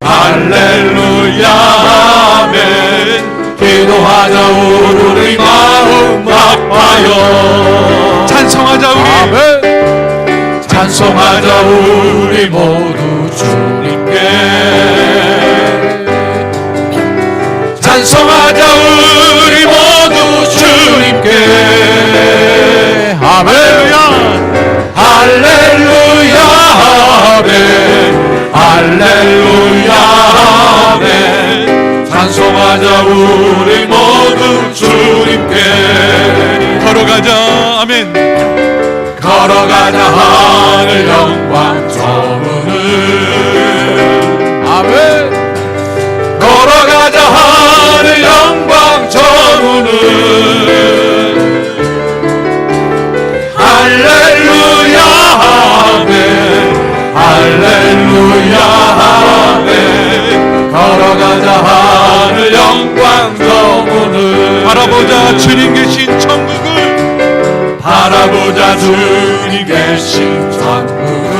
할렐루야 아멘. 기도하자 우리 마음 아파요. 찬송하자 우리 아멘. 찬송하자 우리 모두 주님께. 찬송하자 우리 모두 주님께. 할렐루야 할렐루야 아멘. 할렐루야 아멘. 찬송하자 우리 모두 주님께. 걸어가자 아멘. 걸어가자 하늘 영광 저문을. 아멘. 걸어가자 하늘 영광 저문을. 할렐루야 아멘. 할렐루야 아멘. 걸어가자 하늘 영광 저문을. 바라보자 주님 계신 천국을. 바라보자 주님 계신 천국을.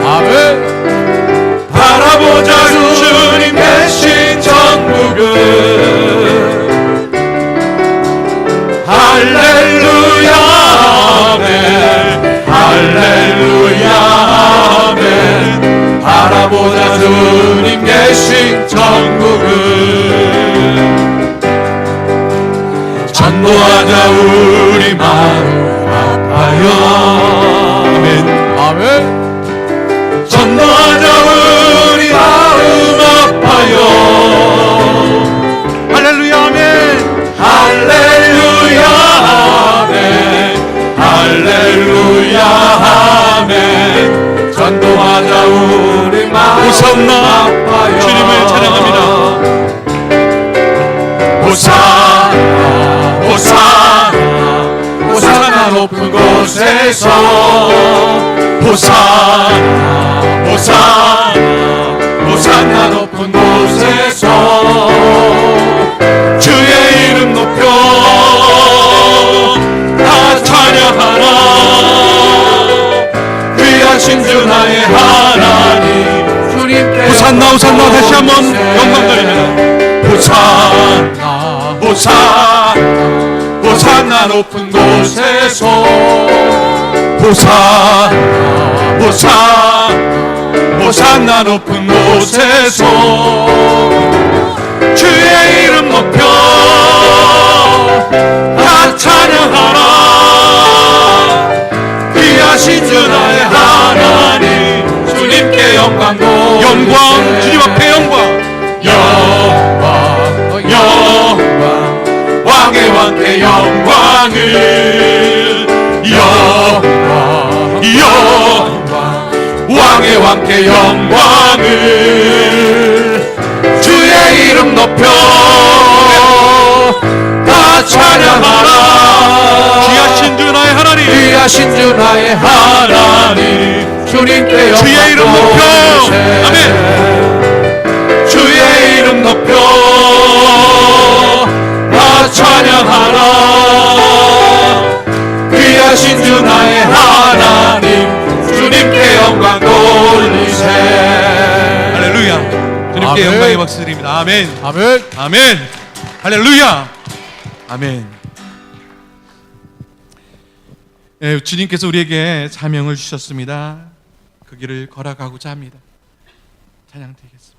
아멘. 바라보자 주님 계신 천국을. 할렐루야 아멘. 할렐루야 아멘. 바라보자 주님 계신 천국을. 전도하자 우리 마음 아파요. 아멘 아멘. 전도하자 우리 마음 아파요. 할렐루야 아멘. 할렐루야 아멘. 할렐루야 아멘. 전도하자 우리 마음 호산나 아파요. 주님을 찬양합니다. 호산나 호산나 높은 곳에서. 호산나 호산나 높은 곳에서. 주의 이름 높여 다 찬양하라. 귀하신 주 나의 하나님 주님께. 호산나 호산나 다시 한번 영광 돌립니다. 호산나 호산나 호산나 높은 곳에서. 호산나 호산나 호산나 높은 곳에서. 주의 이름 높여 다 찬양하라. 귀하신 주 나의 하나님 주님께 영광 돌리세. 영광 주님 앞에 영광. 영광 영광 왕의 왕께 영광을. 영광 영광 왕의 왕께 영광을. 주의 이름 높여 다 찬양하라. 귀하신 주 나의 하나님. 귀하신 주 나의 하나님 주님께 영광 주의 이름 높여. 아멘. 주의 이름 높여 다 찬양하라. 귀하신 주 나의 하나님 주님께 영광 돌리세. 할렐루야. 주님께 아멘. 영광의 박수 드립니다. 아멘 아멘. 아멘. 할렐루야 아멘. 예, 주님께서 우리에게 사명을 주셨습니다. 그 길을 걸어가고자 합니다. 찬양 드리겠습니다.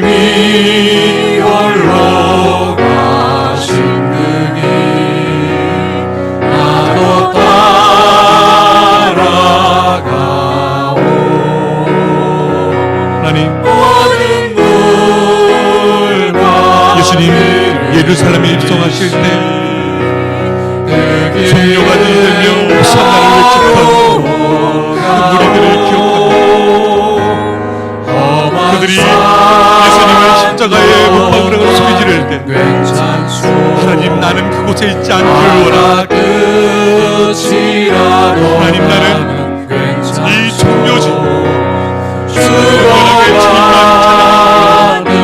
주님이 홀로 가신 그 길 나도 따라가오. 하나님, 모든 물과 예수님 예루살렘에 입성하실 때 성녀가 들들며 호산나를 외쳤던 그 무리들을 기억합니다. 그들이 예수님을 십자가에 못 박으라고 소리 지를 때 하나님 나는 그곳에 있지 않기를 원합니다. 하나님 나는 이 종료지 주님만하게 주님만 찬양합니다.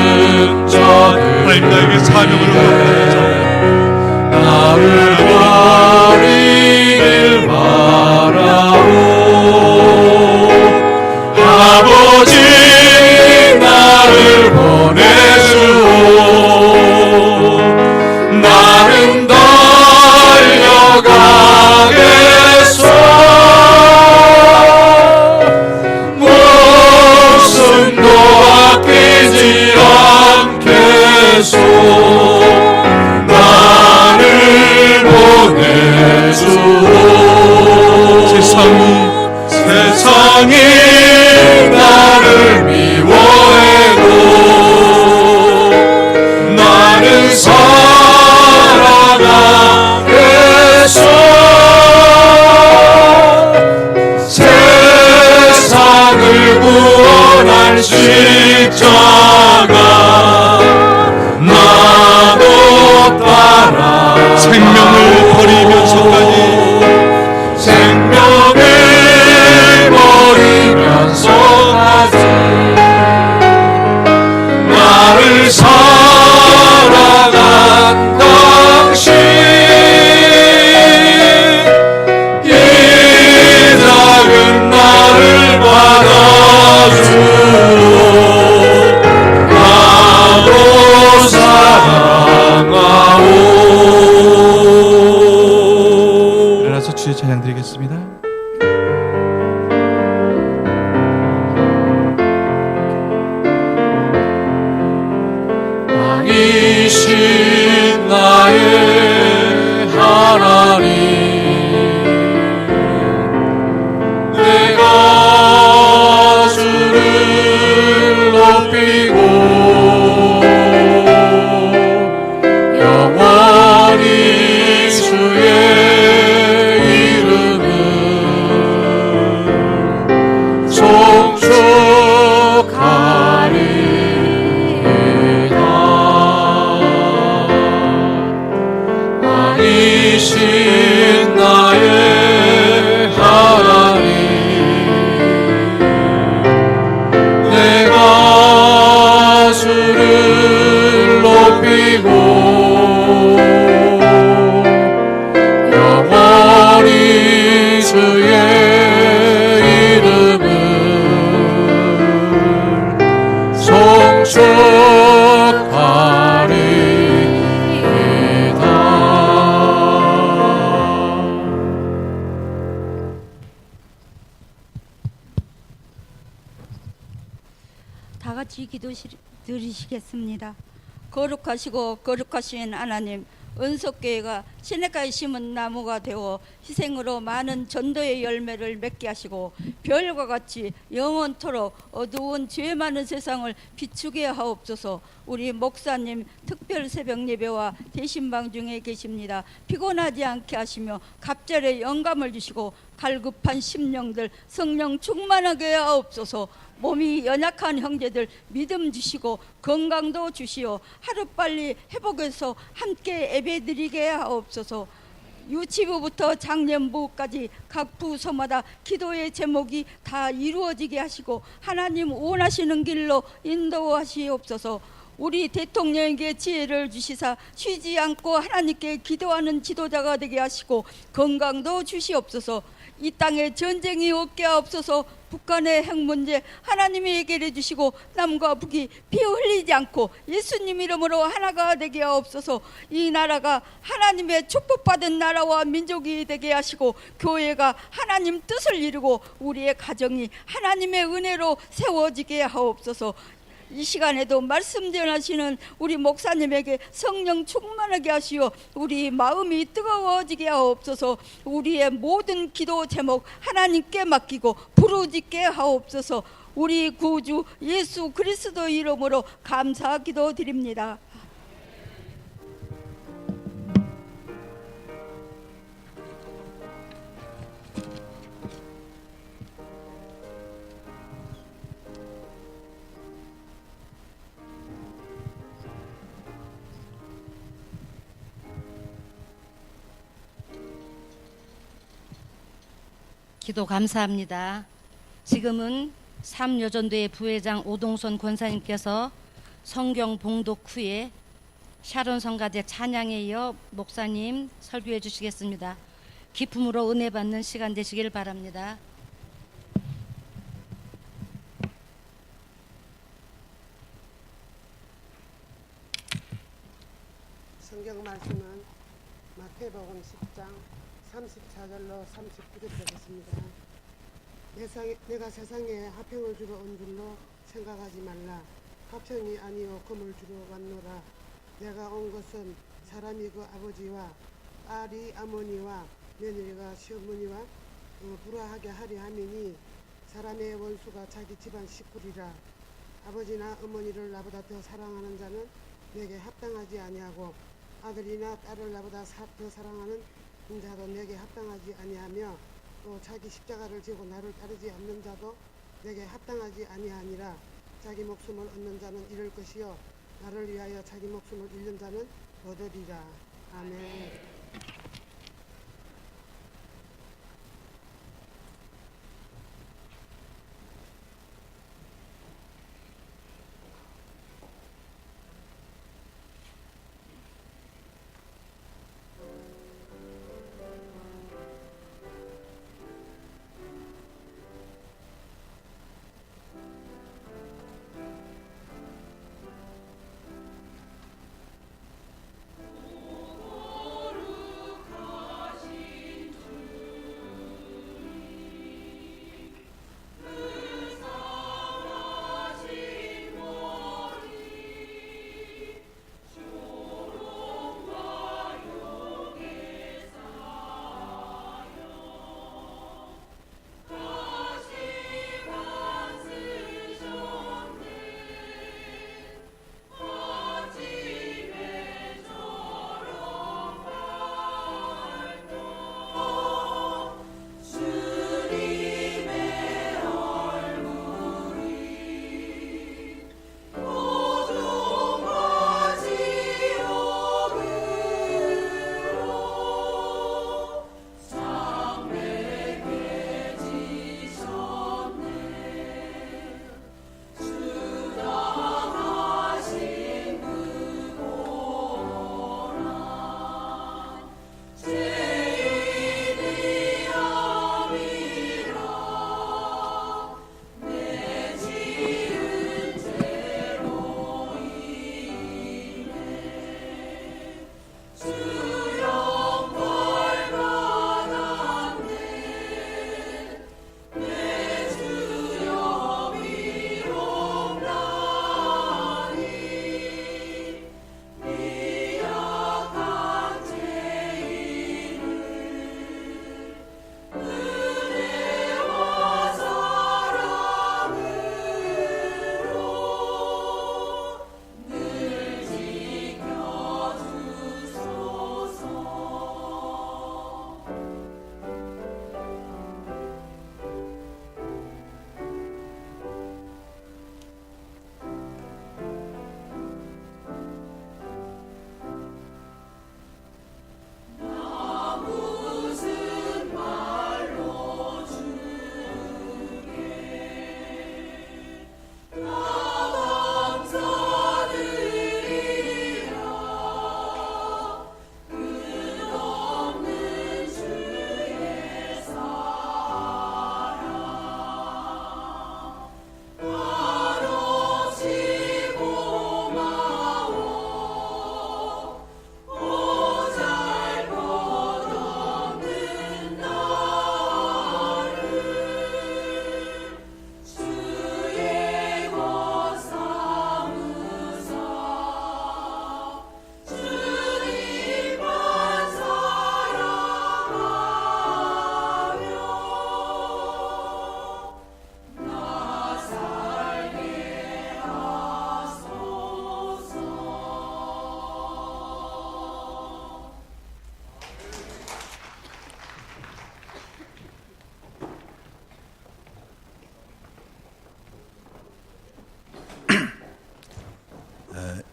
오직 나를 보내주오. 나는 달려가겠소. 목숨도 아끼지 않겠소. 나를 보내주오. 세상이 나를 미워해도 나는 살아가겠소. 세상을 구원할 십자가 나도 따라 생명을 버리면서까지 나를 사랑한 당신 이 작은 나를 받아주오. 나도 사랑하오. 일어나서 주의 찬양 드리겠습니다. 왕이신 나의 하나님, 내가 주를 높이고 영원히 주의 이름을 송축하리. 왕이신 나의 하나님, 내가 주를 높이고 영원히 주의 이름을 송축하리. 다 같이 기도 드리시겠습니다. 거룩하시고 거룩하신 하나님, 은속교회가 시냇가에 심은 나무가 되어 희생으로 많은 전도의 열매를 맺게 하시고 별과 같이 영원토록 어두운 죄 많은 세상을 비추게 하옵소서. 우리 목사님 특별 새벽 예배와 대신방 중에 계십니다. 피곤하지 않게 하시며 갑절에 영감을 주시고 갈급한 심령들 성령 충만하게 하옵소서. 몸이 연약한 형제들 믿음 주시고 건강도 주시어 하루빨리 회복해서 함께 예배드리게 하옵소서. 유치부부터 장년부까지 각 부서마다 기도의 제목이 다 이루어지게 하시고 하나님 원하시는 길로 인도하시옵소서. 우리 대통령에게 지혜를 주시사 쉬지 않고 하나님께 기도하는 지도자가 되게 하시고 건강도 주시옵소서. 이 땅에 전쟁이 없게 하옵소서. 북한의 핵 문제 하나님이 해결해 주시고 남과 북이 피 흘리지 않고 예수님 이름으로 하나가 되게 하옵소서. 이 나라가 하나님의 축복받은 나라와 민족이 되게 하시고 교회가 하나님 뜻을 이루고 우리의 가정이 하나님의 은혜로 세워지게 하옵소서. 이 시간에도 말씀 전하시는 우리 목사님에게 성령 충만하게 하시어 우리 마음이 뜨거워지게 하옵소서. 우리의 모든 기도 제목 하나님께 맡기고 부르짖게 하옵소서. 우리 구주 예수 그리스도 이름으로 감사 기도드립니다. 기도 감사합니다. 지금은 삼여전도회 부회장 오동선 권사님께서 성경 봉독 후에 샤론 성가대 찬양에 이어 목사님 설교해 주시겠습니다. 기쁨으로 은혜 받는 시간 되시길 바랍니다. 성경 말씀은 마태복음 10장 34절로 39절까지 있습니다. 내가 세상에 화평을 주러 온 줄로 생각하지 말라. 화평이 아니요 금을 주러 왔노라. 내가 온 것은 사람이 그 아버지와 딸이 어머니와 며느리가 시어머니와 불화하게 하려 함이니 사람의 원수가 자기 집안 식구리라. 아버지나 어머니를 나보다 더 사랑하는 자는 내게 합당하지 아니하고 아들이나 딸을 나보다 더 사랑하는 자도 내게 합당하지 아니하며 또 자기 십자가를 지고 나를 따르지 않는 자도 내게 합당하지 아니하니라. 자기 목숨을 얻는 자는 잃을 것이요 나를 위하여 자기 목숨을 잃는 자는 얻으리라. 아멘.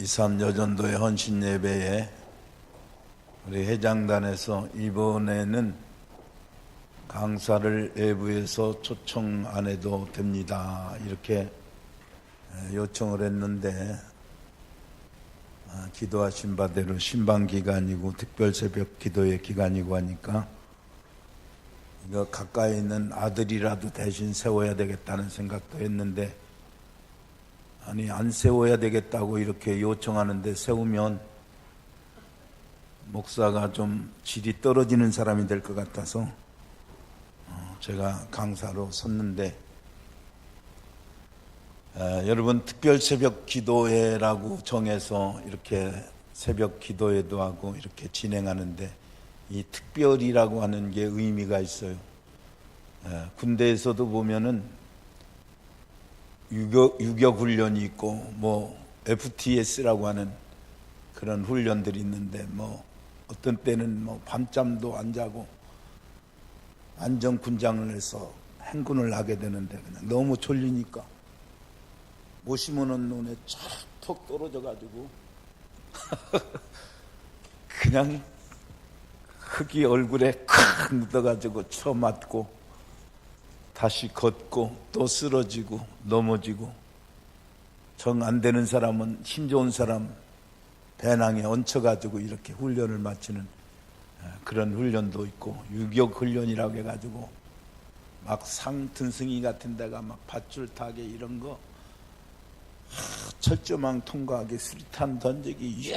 이산여전도의 헌신예배에 우리 회장단에서 이번에는 강사를 외부에서 초청 안 해도 됩니다 이렇게 요청을 했는데 기도하신 바대로 신방기간이고 특별새벽 기도의 기간이고 하니까 이거 가까이 있는 아들이라도 대신 세워야 되겠다는 생각도 했는데 아니 안 세워야 되겠다고 이렇게 요청하는데 세우면 목사가 좀 질이 떨어지는 사람이 될 것 같아서 제가 강사로 섰는데, 여러분 특별 새벽 기도회라고 정해서 이렇게 새벽 기도회도 하고 이렇게 진행하는데, 이 특별이라고 하는 게 의미가 있어요. 군대에서도 보면은 유격 훈련이 있고 뭐 FTS라고 하는 그런 훈련들이 있는데, 뭐 어떤 때는 뭐 밤잠도 안 자고 안전 군장을 해서 행군을 하게 되는데, 그냥 너무 졸리니까 못 심어놓은 눈에 툭 떨어져 가지고 그냥 흙이 얼굴에 콱 묻어가지고 쳐맞고 다시 걷고 또 쓰러지고 넘어지고, 정 안 되는 사람은 힘 좋은 사람 배낭에 얹혀가지고 이렇게 훈련을 마치는 그런 훈련도 있고, 유격 훈련이라고 해가지고 막 상등승이 같은 데가 막 밧줄 타게 이런 거, 철조망 통과하게 수리탄 던지기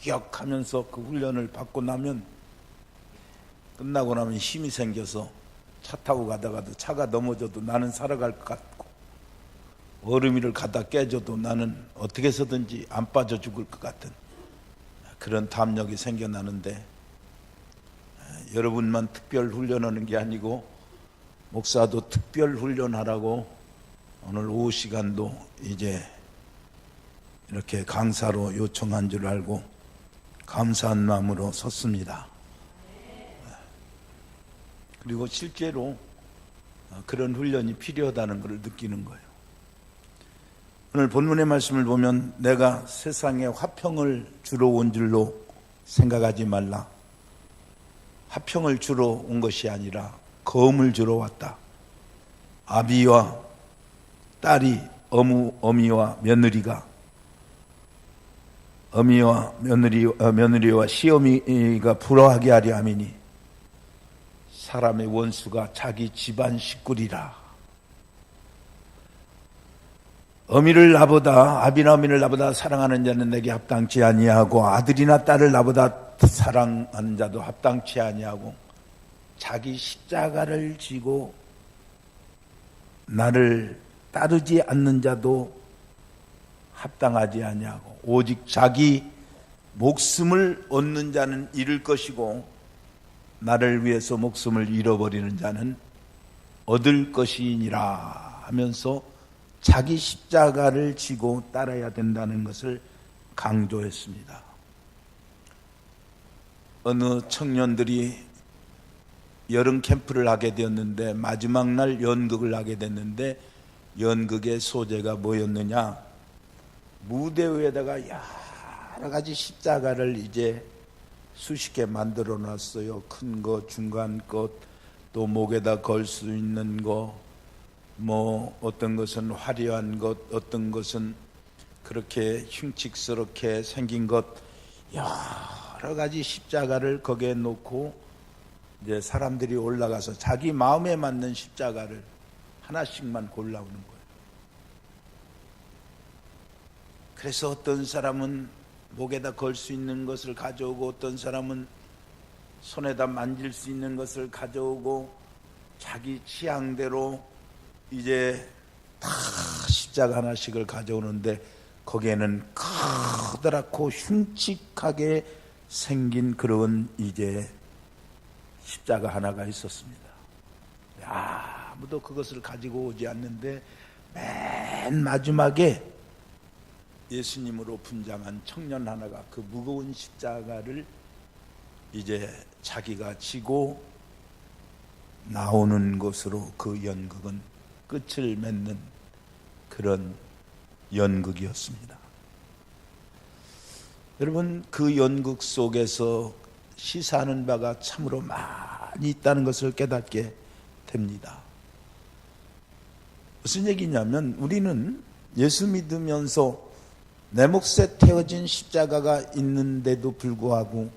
역 하면서 그 훈련을 받고 나면, 끝나고 나면 힘이 생겨서 차 타고 가다가도 차가 넘어져도 나는 살아갈 것 같고, 얼음 위를 가다 깨져도 나는 어떻게 해서든지 안 빠져 죽을 것 같은 그런 담력이 생겨나는데, 여러분만 특별 훈련하는 게 아니고 목사도 특별 훈련하라고 오늘 오후 시간도 이제 이렇게 강사로 요청한 줄 알고 감사한 마음으로 섰습니다. 그리고 실제로 그런 훈련이 필요하다는 것을 느끼는 거예요. 오늘 본문의 말씀을 보면, 내가 세상에 화평을 주러 온 줄로 생각하지 말라. 화평을 주러 온 것이 아니라 검을 주러 왔다. 아비와 딸이 어미와 며느리가, 어미와 며느리와 시어미가 불화하게 하려 함이니 사람의 원수가 자기 집안 식구리라. 아비나 어미를 나보다 사랑하는 자는 내게 합당치 아니하고, 아들이나 딸을 나보다 사랑하는 자도 합당치 아니하고, 자기 십자가를 지고 나를 따르지 않는 자도 합당하지 아니하고, 오직 자기 목숨을 얻는 자는 잃을 것이고 나를 위해서 목숨을 잃어버리는 자는 얻을 것이니라 하면서 자기 십자가를 지고 따라야 된다는 것을 강조했습니다. 어느 청년들이 여름 캠프를 하게 되었는데, 마지막 날 연극을 하게 됐는데, 연극의 소재가 뭐였느냐, 무대 위에다가 여러 가지 십자가를 이제 수십 개 만들어 놨어요. 큰 것, 중간 것, 또 목에다 걸 수 있는 거, 뭐 어떤 것은 화려한 것, 어떤 것은 그렇게 흉측스럽게 생긴 것, 여러 가지 십자가를 거기에 놓고 이제 사람들이 올라가서 자기 마음에 맞는 십자가를 하나씩만 골라오는 거예요. 그래서 어떤 사람은 목에다 걸 수 있는 것을 가져오고, 어떤 사람은 손에다 만질 수 있는 것을 가져오고, 자기 취향대로 이제 다 십자가 하나씩을 가져오는데, 거기에는 커다랗고 흉측하게 생긴 그런 이제 십자가 하나가 있었습니다. 아무도 그것을 가지고 오지 않는데, 맨 마지막에 예수님으로 분장한 청년 하나가 그 무거운 십자가를 이제 자기가 지고 나오는 것으로 그 연극은 끝을 맺는 그런 연극이었습니다. 여러분, 그 연극 속에서 시사하는 바가 참으로 많이 있다는 것을 깨닫게 됩니다. 무슨 얘기냐면, 우리는 예수 믿으면서 내 몫에 태워진 십자가가 있는데도 불구하고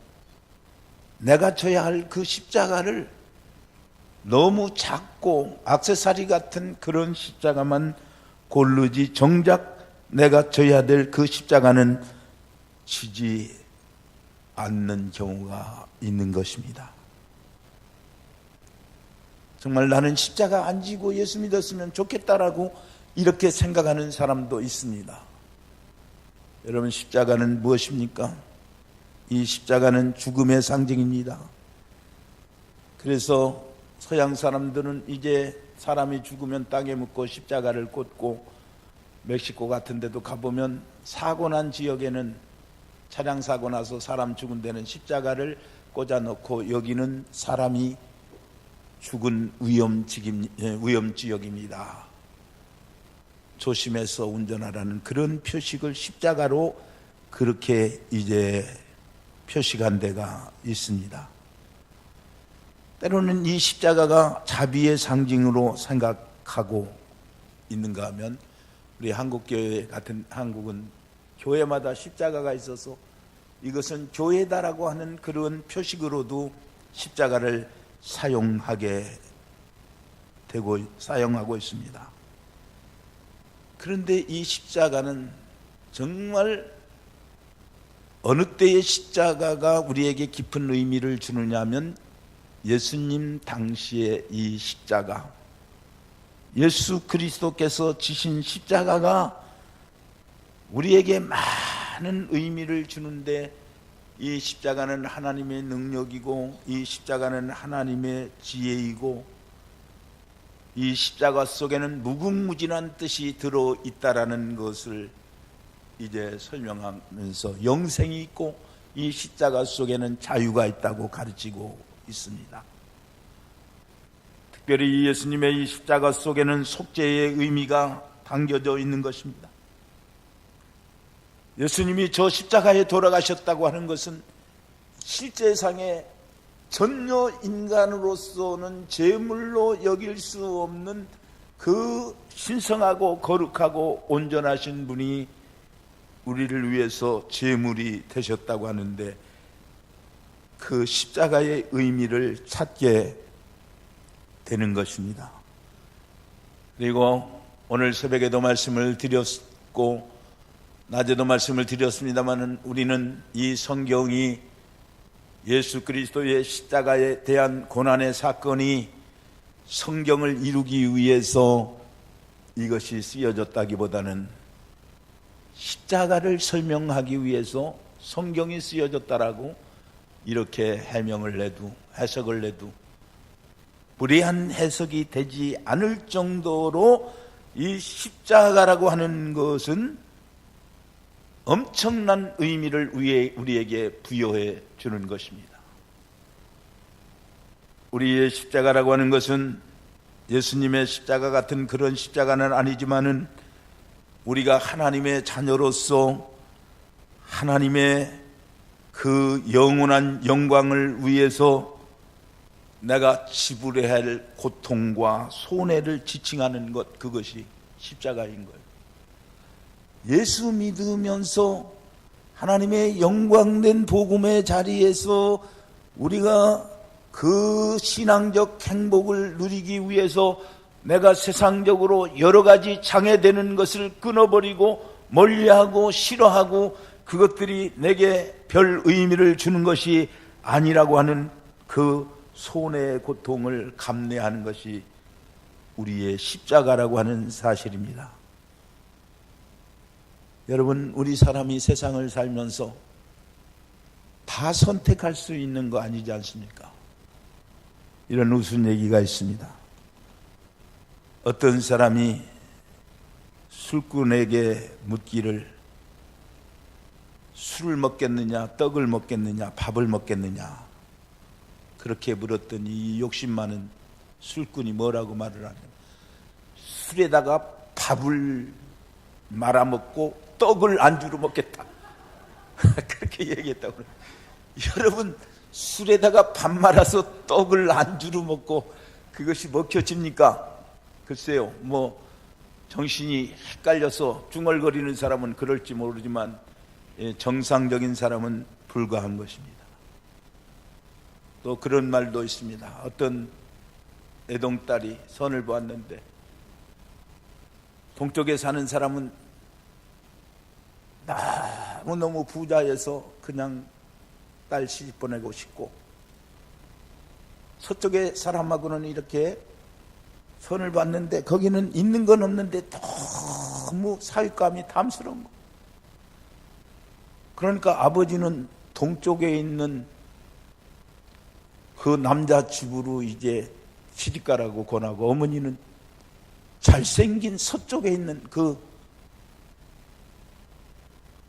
내가 져야 할 그 십자가를 너무 작고 액세서리 같은 그런 십자가만 고르지, 정작 내가 져야 될 그 십자가는 지지 않는 경우가 있는 것입니다. 정말 나는 십자가 안 지고 예수 믿었으면 좋겠다라고 이렇게 생각하는 사람도 있습니다. 여러분, 십자가는 무엇입니까? 이 십자가는 죽음의 상징입니다. 그래서 서양 사람들은 이제 사람이 죽으면 땅에 묻고 십자가를 꽂고, 멕시코 같은 데도 가보면 사고 난 지역에는 차량 사고 나서 사람 죽은 데는 십자가를 꽂아 놓고 여기는 사람이 죽은 위험지역입니다. 조심해서 운전하라는 그런 표식을 십자가로 그렇게 이제 표식한 데가 있습니다. 때로는 이 십자가가 자비의 상징으로 생각하고 있는가 하면, 우리 한국교회 같은, 한국은 교회마다 십자가가 있어서 이것은 교회다라고 하는 그런 표식으로도 십자가를 사용하고 있습니다. 그런데 이 십자가는 정말 어느 때의 십자가가 우리에게 깊은 의미를 주느냐 하면, 예수님 당시의 이 십자가, 예수 그리스도께서 지신 십자가가 우리에게 많은 의미를 주는데, 이 십자가는 하나님의 능력이고, 이 십자가는 하나님의 지혜이고, 이 십자가 속에는 무궁무진한 뜻이 들어있다라는 것을 이제 설명하면서, 영생이 있고 이 십자가 속에는 자유가 있다고 가르치고 있습니다. 특별히 예수님의 이 십자가 속에는 속죄의 의미가 담겨져 있는 것입니다. 예수님이 저 십자가에 돌아가셨다고 하는 것은 실제상에 전혀 인간으로서는 제물로 여길 수 없는 그 신성하고 거룩하고 온전하신 분이 우리를 위해서 제물이 되셨다고 하는데, 그 십자가의 의미를 찾게 되는 것입니다. 그리고 오늘 새벽에도 말씀을 드렸고 낮에도 말씀을 드렸습니다만, 우리는 이 성경이 예수 그리스도의 십자가에 대한 고난의 사건이 성경을 이루기 위해서 이것이 쓰여졌다기보다는 십자가를 설명하기 위해서 성경이 쓰여졌다라고 이렇게 해석을 내도 불이한 해석이 되지 않을 정도로 이 십자가라고 하는 것은 엄청난 의미를 우리에게 부여해 주는 것입니다. 우리의 십자가라고 하는 것은 예수님의 십자가 같은 그런 십자가는 아니지만은, 우리가 하나님의 자녀로서 하나님의 그 영원한 영광을 위해서 내가 지불해야 할 고통과 손해를 지칭하는 것, 그것이 십자가인 거예요. 예수 믿으면서 하나님의 영광된 복음의 자리에서 우리가 그 신앙적 행복을 누리기 위해서 내가 세상적으로 여러 가지 장애되는 것을 끊어버리고 멀리하고 싫어하고 그것들이 내게 별 의미를 주는 것이 아니라고 하는 그 손해의 고통을 감내하는 것이 우리의 십자가라고 하는 사실입니다. 여러분, 우리 사람이 세상을 살면서 다 선택할 수 있는 거 아니지 않습니까? 이런 우스운 얘기가 있습니다. 어떤 사람이 술꾼에게 묻기를, 술을 먹겠느냐, 떡을 먹겠느냐, 밥을 먹겠느냐, 그렇게 물었더니 이 욕심 많은 술꾼이 뭐라고 말을 하냐면, 술에다가 밥을 말아먹고 떡을 안주로 먹겠다. 그렇게 얘기했다고 그래요. 여러분, 술에다가 밥 말아서 떡을 안주로 먹고 그것이 먹혀집니까? 글쎄요, 정신이 헷갈려서 중얼거리는 사람은 그럴지 모르지만 정상적인 사람은 불가한 것입니다. 또 그런 말도 있습니다. 어떤 애동딸이 선을 보았는데, 동쪽에 사는 사람은 너무너무 부자여서 그냥 딸 시집 보내고 싶고, 서쪽의 사람하고는 이렇게 선을 봤는데 거기는 있는 건 없는데 너무 사윗감이 탐스러운 거. 그러니까 아버지는 동쪽에 있는 그 남자 집으로 이제 시집가라고 권하고, 어머니는 잘생긴 서쪽에 있는 그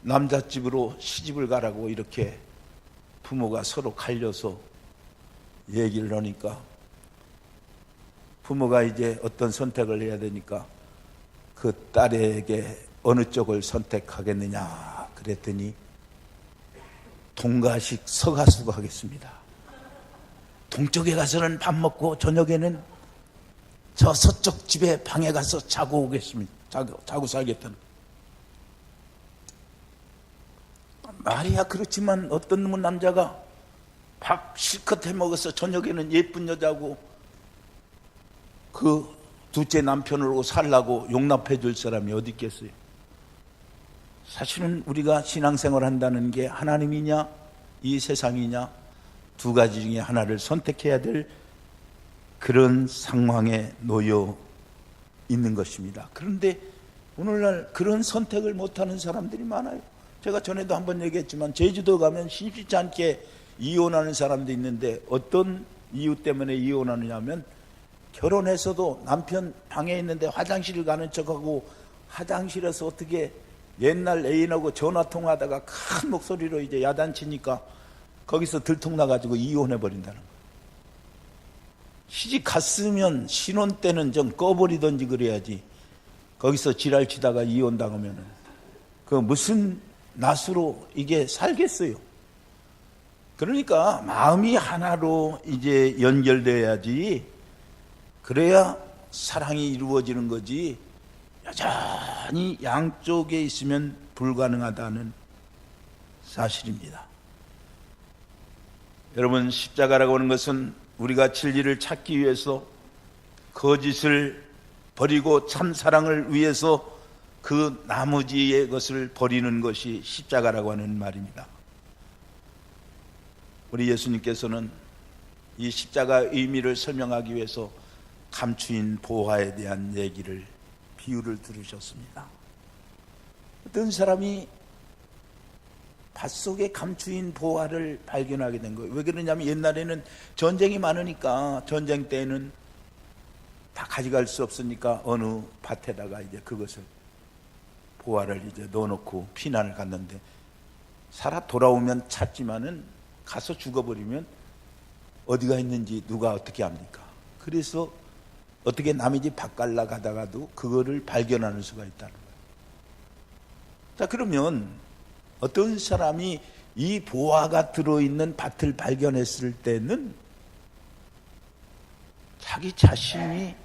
남자 집으로 시집을 가라고 이렇게 부모가 서로 갈려서 얘기를 하니까, 부모가 이제 어떤 선택을 해야 되니까 그 딸에게 어느 쪽을 선택하겠느냐 그랬더니 동가식 서가수고 하겠습니다. 동쪽에 가서는 밥 먹고 저녁에는 저 서쪽 집에 방에 가서 자고 오겠습니다. 자고 살겠다는. 말이야 그렇지만 어떤 놈은 남자가 밥 실컷 해 먹어서 저녁에는 예쁜 여자고 그 둘째 남편으로 살라고 용납해 줄 사람이 어디 있겠어요? 사실은 우리가 신앙생활 한다는 게 하나님이냐 이 세상이냐 두 가지 중에 하나를 선택해야 될 그런 상황에 놓여 있는 것입니다. 그런데 오늘날 그런 선택을 못하는 사람들이 많아요. 제가 전에도 한번 얘기했지만 제주도 가면 심심치 않게 이혼하는 사람도 있는데, 어떤 이유 때문에 이혼하느냐면 결혼해서도 남편 방에 있는데 화장실을 가는 척하고, 화장실에서 어떻게 옛날 애인하고 전화통화하다가 큰 목소리로 이제 야단치니까 거기서 들통나가지고 이혼해버린다는 거예요. 시집 갔으면 신혼 때는 좀 꺼버리던지 그래야지, 거기서 지랄치다가 이혼당하면은 그 무슨 낫으로 이게 살겠어요. 그러니까 마음이 하나로 이제 연결돼야지, 그래야 사랑이 이루어지는 거지, 여전히 양쪽에 있으면 불가능하다는 사실입니다. 여러분, 십자가라고 하는 것은 우리가 진리를 찾기 위해서 거짓을 버리고 참 사랑을 위해서 그 나머지의 것을 버리는 것이 십자가라고 하는 말입니다. 우리 예수님께서는 이 십자가의 의미를 설명하기 위해서 감추인 보화에 대한 얘기를, 비유를 들으셨습니다. 어떤 사람이 밭속에 감추인 보화를 발견하게 된 거예요. 왜 그러냐면 옛날에는 전쟁이 많으니까, 전쟁 때에는 다 가져갈 수 없으니까 어느 밭에다가 이제 그것을, 보화를 이제 넣어놓고 피난을 갔는데, 살아 돌아오면 찾지만은 가서 죽어버리면 어디가 있는지 누가 어떻게 합니까? 그래서 어떻게 남의 집 밭갈라 가다가도 그거를 발견하는 수가 있다는 거예요. 자, 그러면 어떤 사람이 이 보화가 들어있는 밭을 발견했을 때는 자기 자신이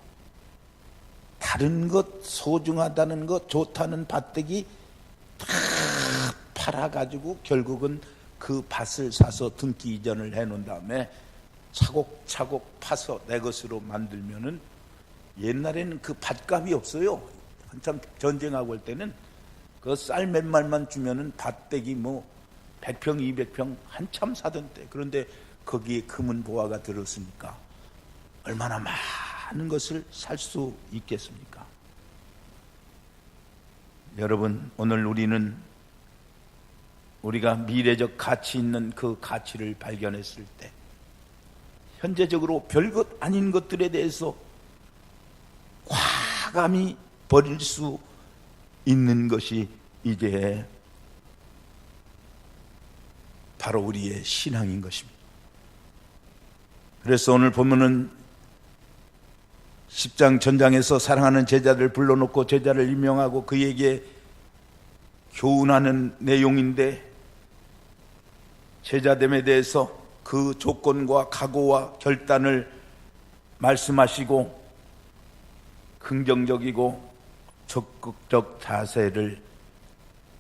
다른 것, 소중하다는 것, 좋다는 밭대기 다 팔아가지고 결국은 그 밭을 사서 등기 이전을 해놓은 다음에 차곡차곡 파서 내 것으로 만들면은, 옛날에는 그 밭값이 없어요. 한참 전쟁하고 할 때는 그 쌀 몇 말만 주면은 밭대기 뭐 100평, 200평 한참 사던 때. 그런데 거기에 금은 보화가 들었으니까 얼마나 많은 것을 살 수 있겠습니까? 여러분, 오늘 우리가 미래적 가치 있는 그 가치를 발견했을 때, 현재적으로 별것 아닌 것들에 대해서 과감히 버릴 수 있는 것이 이제 바로 우리의 신앙인 것입니다. 그래서 오늘 보면은 10장 전장에서 사랑하는 제자를 불러놓고 제자를 임명하고 그에게 교훈하는 내용인데, 제자됨에 대해서 그 조건과 각오와 결단을 말씀하시고 긍정적이고 적극적 자세를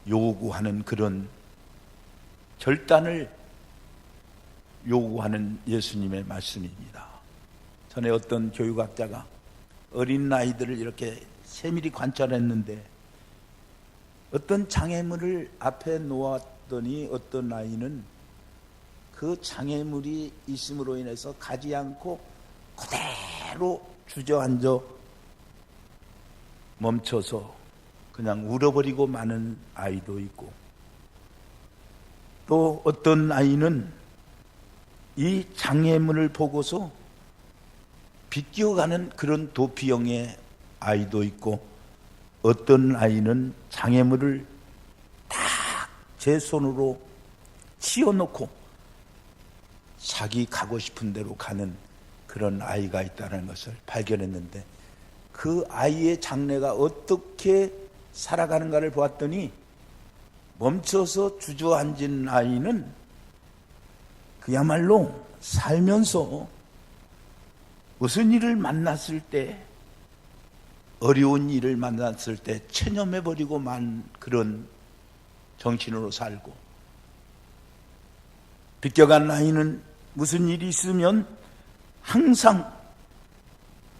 요구하는, 그런 결단을 요구하는 예수님의 말씀입니다. 전에 어떤 교육학자가 어린 아이들을 이렇게 세밀히 관찰했는데, 어떤 장애물을 앞에 놓았더니 어떤 아이는 그 장애물이 있음으로 인해서 가지 않고 그대로 주저앉아 멈춰서 그냥 울어버리고 마는 아이도 있고, 또 어떤 아이는 이 장애물을 보고서 비껴가는 그런 도피형의 아이도 있고, 어떤 아이는 장애물을 딱 제 손으로 치워놓고 자기 가고 싶은 대로 가는 그런 아이가 있다는 것을 발견했는데, 그 아이의 장래가 어떻게 살아가는가를 보았더니, 멈춰서 주저앉은 아이는 그야말로 살면서 무슨 일을 만났을 때, 어려운 일을 만났을 때 체념해버리고 만 그런 정신으로 살고, 비껴간 아이는 무슨 일이 있으면 항상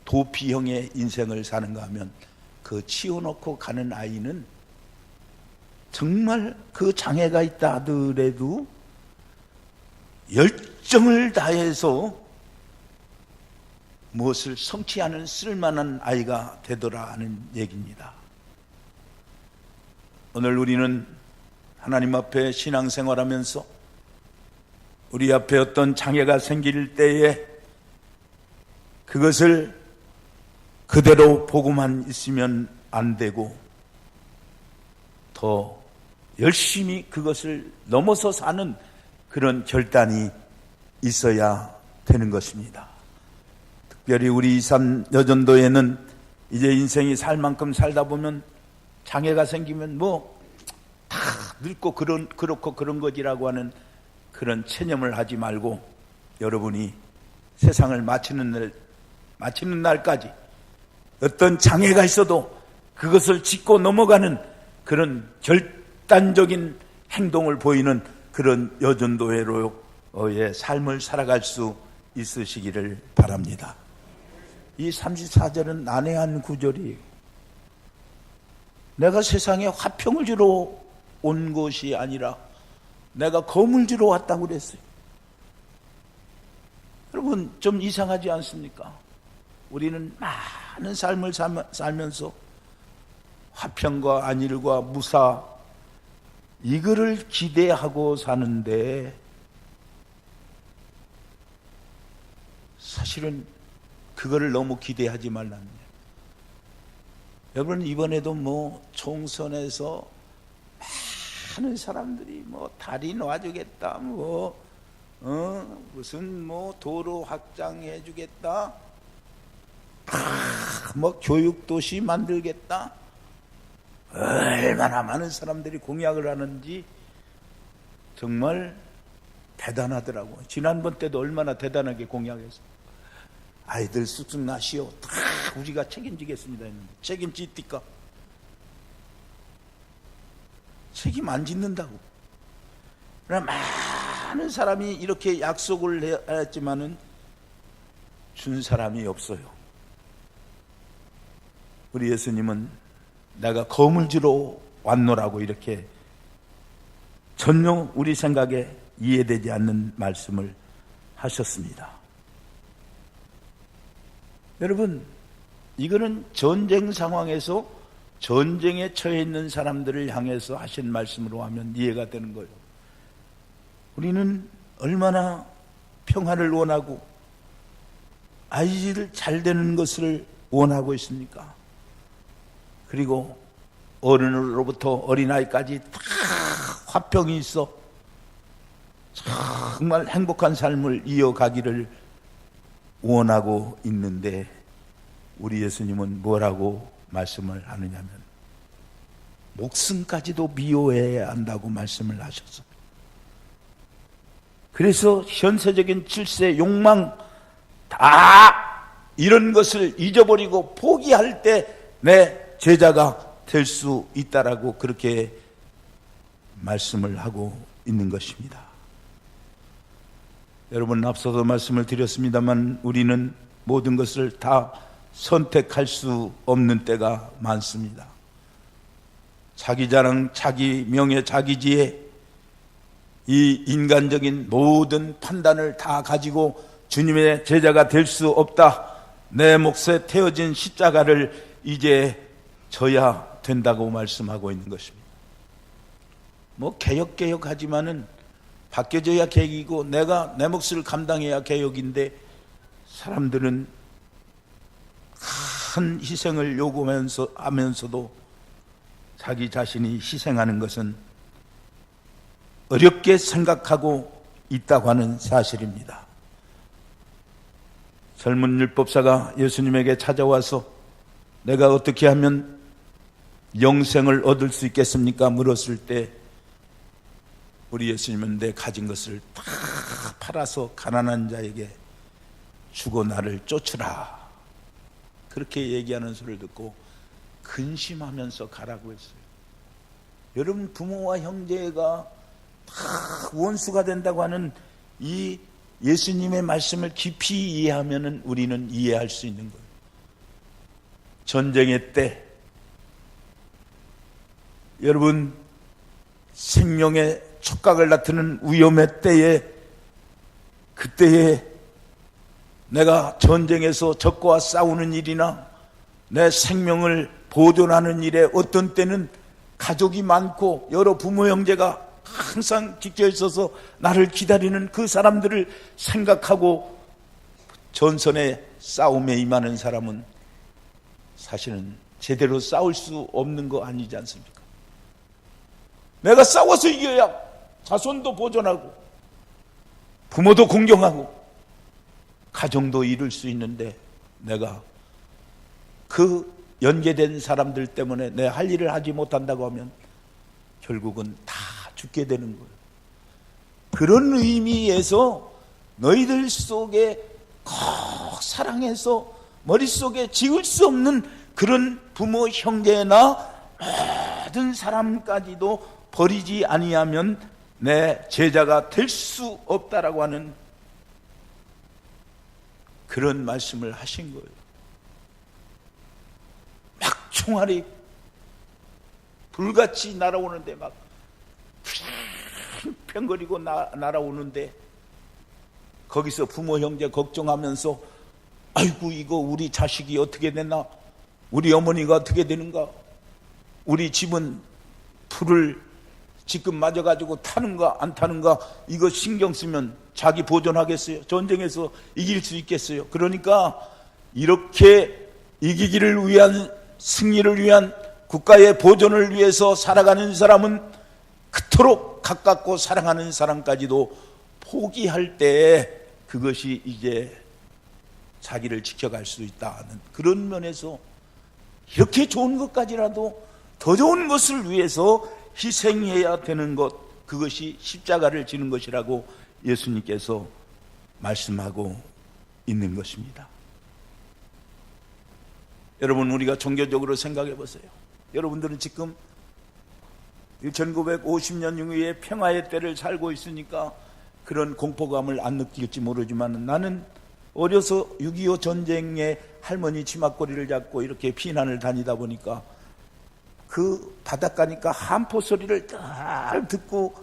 도피형의 인생을 사는가 하면, 그 치워놓고 가는 아이는 정말 그 장애가 있다 하더라도 열정을 다해서 무엇을 성취하는 쓸만한 아이가 되더라 하는 얘기입니다. 오늘 우리는 하나님 앞에 신앙생활하면서 우리 앞에 어떤 장애가 생길 때에 그것을 그대로 보고만 있으면 안 되고, 더 열심히 그것을 넘어서 사는 그런 결단이 있어야 되는 것입니다. 특별히 우리 이산 여전도에는 이제 인생이 살 만큼 살다 보면 장애가 생기면 뭐 다 늙고 그렇고 그런 거지라고 하는 그런 체념을 하지 말고, 여러분이 세상을 마치는 날까지 어떤 장애가 있어도 그것을 짚고 넘어가는 그런 결단적인 행동을 보이는 그런 여전도회로의 삶을 살아갈 수 있으시기를 바랍니다. 이 34절은 난해한 구절이에요. 내가 세상에 화평을 주러 온 것이 아니라 내가 검을 주러 왔다고 그랬어요. 여러분, 좀 이상하지 않습니까? 우리는 많은 삶을 살면서 화평과 안일과 무사, 이거를 기대하고 사는데, 사실은 그거를 너무 기대하지 말라는 거예요. 여러분, 이번에도 뭐 총선에서 많은 사람들이 뭐 달인 와주겠다, 무슨 뭐 도로 확장해 주겠다, 뭐 교육도시 만들겠다, 얼마나 많은 사람들이 공약을 하는지 정말 대단하더라고요. 지난번 때도 얼마나 대단하게 공약했어요. 아이들 쑥쑥 나시오, 다 우리가 책임지겠습니다 했는데, 책임집니까? 책임 안 짓는다고. 그러나 많은 사람이 이렇게 약속을 했지만은 준 사람이 없어요. 우리 예수님은 내가 검을 주러 왔노라고 이렇게 전혀 우리 생각에 이해되지 않는 말씀을 하셨습니다. 여러분, 이거는 전쟁 상황에서 전쟁에 처해 있는 사람들을 향해서 하신 말씀으로 하면 이해가 되는 거예요. 우리는 얼마나 평화를 원하고 아이들 잘 되는 것을 원하고 있습니까? 그리고 어른으로부터 어린아이까지 다 화평이 있어 정말 행복한 삶을 이어가기를 원하고 있는데, 우리 예수님은 뭐라고 말씀을 하느냐면 목숨까지도 미워해야 한다고 말씀을 하셨어요. 그래서 현세적인 질서, 욕망 다 이런 것을 잊어버리고 포기할 때 내 제자가 될 수 있다라고 그렇게 말씀을 하고 있는 것입니다. 여러분, 앞서도 말씀을 드렸습니다만 우리는 모든 것을 다 선택할 수 없는 때가 많습니다. 자기 자랑, 자기 명예, 자기 지혜, 이 인간적인 모든 판단을 다 가지고 주님의 제자가 될 수 없다. 내 몫에 태워진 십자가를 이제 져야 된다고 말씀하고 있는 것입니다. 뭐 개혁하지만은 바뀌어져야 개혁이고 내가 내 몫을 감당해야 개혁인데, 사람들은 큰 희생을 요구하면서도 자기 자신이 희생하는 것은 어렵게 생각하고 있다고 하는 사실입니다. 젊은 율법사가 예수님에게 찾아와서 내가 어떻게 하면 영생을 얻을 수 있겠습니까? 물었을 때 우리 예수님은 내 가진 것을 다 팔아서 가난한 자에게 주고 나를 쫓으라, 그렇게 얘기하는 소리를 듣고 근심하면서 가라고 했어요. 여러분, 부모와 형제가 다 원수가 된다고 하는 이 예수님의 말씀을 깊이 이해하면 우리는 이해할 수 있는 거예요. 전쟁의 때, 여러분, 생명의 촉각을 나타내는 위험의 때에, 그때에 내가 전쟁에서 적과 싸우는 일이나 내 생명을 보존하는 일에 어떤 때는 가족이 많고 여러 부모 형제가 항상 지켜 있어서 나를 기다리는 그 사람들을 생각하고 전선의 싸움에 임하는 사람은 사실은 제대로 싸울 수 없는 거 아니지 않습니까? 내가 싸워서 이겨야 자손도 보존하고 부모도 공경하고 가정도 이룰 수 있는데, 내가 그 연계된 사람들 때문에 내 할 일을 하지 못한다고 하면 결국은 다 죽게 되는 거예요. 그런 의미에서 너희들 속에 꼭 사랑해서 머릿속에 지울 수 없는 그런 부모 형제나 모든 사람까지도 버리지 아니하면 내 제자가 될 수 없다라고 하는 그런 말씀을 하신 거예요. 막 총알이 불같이 날아오는데, 막 팽팽거리고 날아오는데, 거기서 부모 형제 걱정하면서 아이고 이거 우리 자식이 어떻게 되나, 우리 어머니가 어떻게 되는가, 우리 집은 불을 지금 맞아가지고 타는가 안 타는가, 이거 신경 쓰면 자기 보존하겠어요? 전쟁에서 이길 수 있겠어요? 그러니까 이렇게 이기기를 위한, 승리를 위한, 국가의 보존을 위해서 살아가는 사람은 그토록 가깝고 사랑하는 사람까지도 포기할 때 그것이 이제 자기를 지켜갈 수 있다는 그런 면에서 이렇게 좋은 것까지라도 더 좋은 것을 위해서 희생해야 되는 것, 그것이 십자가를 지는 것이라고 예수님께서 말씀하고 있는 것입니다. 여러분, 우리가 종교적으로 생각해 보세요. 여러분들은 지금 1950년 이후에 평화의 때를 살고 있으니까 그런 공포감을 안 느낄지 모르지만, 나는 어려서 6.25 전쟁에 할머니 치맛거리를 잡고 이렇게 피난을 다니다 보니까 그 바닷가니까 함포 소리를 잘 듣고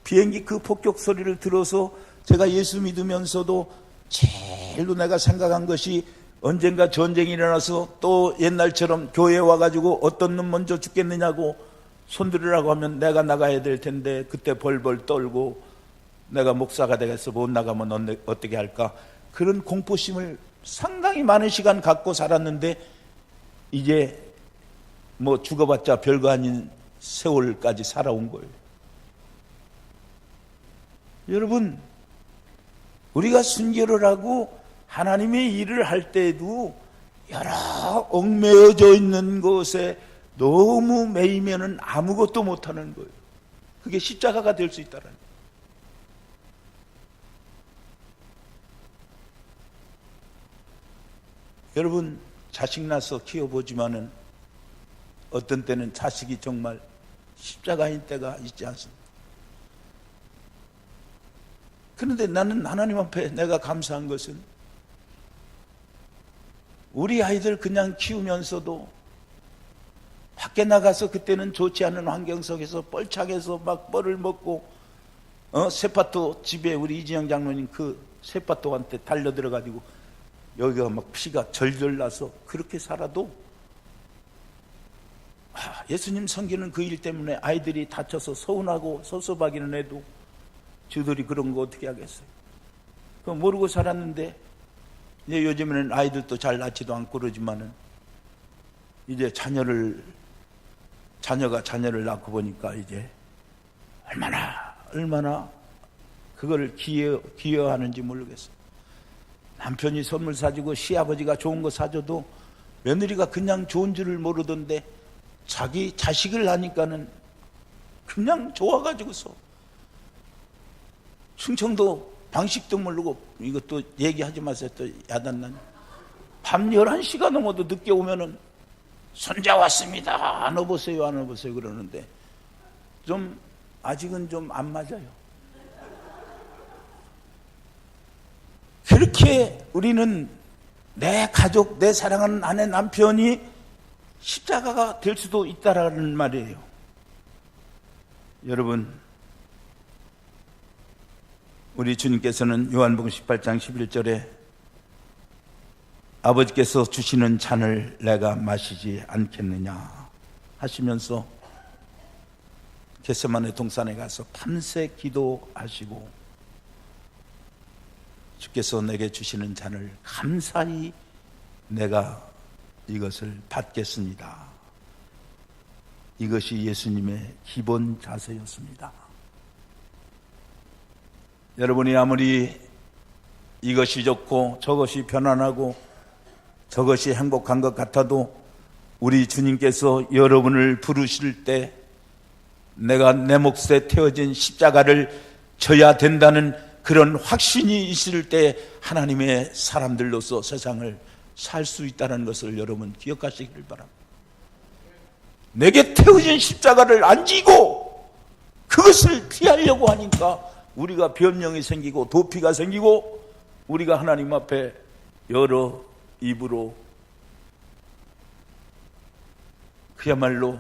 비행기 그 폭격 소리를 들어서 제가 예수 믿으면서도 제일로 내가 생각한 것이, 언젠가 전쟁이 일어나서 또 옛날처럼 교회에 와가지고 어떤 놈 먼저 죽겠느냐고 손들으라고 하면 내가 나가야 될 텐데, 그때 벌벌 떨고 내가 목사가 되겠어 못 나가면 어떻게 할까, 그런 공포심을 상당히 많은 시간 갖고 살았는데, 이제 뭐 죽어봤자 별거 아닌 세월까지 살아온 거예요. 여러분, 우리가 순교를 하고 하나님의 일을 할 때에도 여러 얽매여져 있는 것에 너무 매이면은 아무것도 못하는 거예요. 그게 십자가가 될 수 있다는 거예요. 여러분, 자식 낳아서 키워보지만은 어떤 때는 자식이 정말 십자가인 때가 있지 않습니까? 그런데 나는 하나님 앞에 내가 감사한 것은, 우리 아이들 그냥 키우면서도 밖에 나가서 그때는 좋지 않은 환경 속에서 뻘창에서 막 뻘을 먹고 세파토 집에 우리 이진영 장로님 그 세파토한테 달려들어가지고 여기가 막 피가 절절 나서 그렇게 살아도 예수님 섬기는 그 일 때문에 아이들이 다쳐서 서운하고 섭섭하기는 해도 저들이 그런 거 어떻게 하겠어요? 그거 모르고 살았는데 이제 요즘에는 아이들도 잘 낳지도 않고 그러지만은 이제 자녀가 자녀를 낳고 보니까 이제 얼마나 그걸 기여하는지 모르겠어요. 남편이 선물 사주고 시아버지가 좋은 거 사줘도 며느리가 그냥 좋은 줄을 모르던데 자기 자식을 하니까는 그냥 좋아가지고서 충청도 방식도 모르고, 이것도 얘기하지 마세요. 또 야단난. 밤 11시가 넘어도 늦게 오면은 손자 왔습니다. 안 와보세요, 안 와보세요 그러는데 좀 아직은 좀 안 맞아요. 그렇게 우리는 내 가족, 내 사랑하는 아내, 남편이 십자가가 될 수도 있다라는 말이에요. 여러분, 우리 주님께서는 요한복음 18장 11절에 아버지께서 주시는 잔을 내가 마시지 않겠느냐 하시면서 겟세마네 동산에 가서 밤새 기도하시고 주께서 내게 주시는 잔을 감사히 내가 이것을 받겠습니다. 이것이 예수님의 기본 자세였습니다. 여러분이 아무리 이것이 좋고 저것이 편안하고 저것이 행복한 것 같아도 우리 주님께서 여러분을 부르실 때 내가 내 몫에 태워진 십자가를 져야 된다는 그런 확신이 있을 때 하나님의 사람들로서 세상을 살 수 있다는 것을 여러분 기억하시기를 바랍니다. 내게 태워진 십자가를 안 지고 그것을 피하려고 하니까 우리가 변명이 생기고 도피가 생기고 우리가 하나님 앞에 여러 입으로 그야말로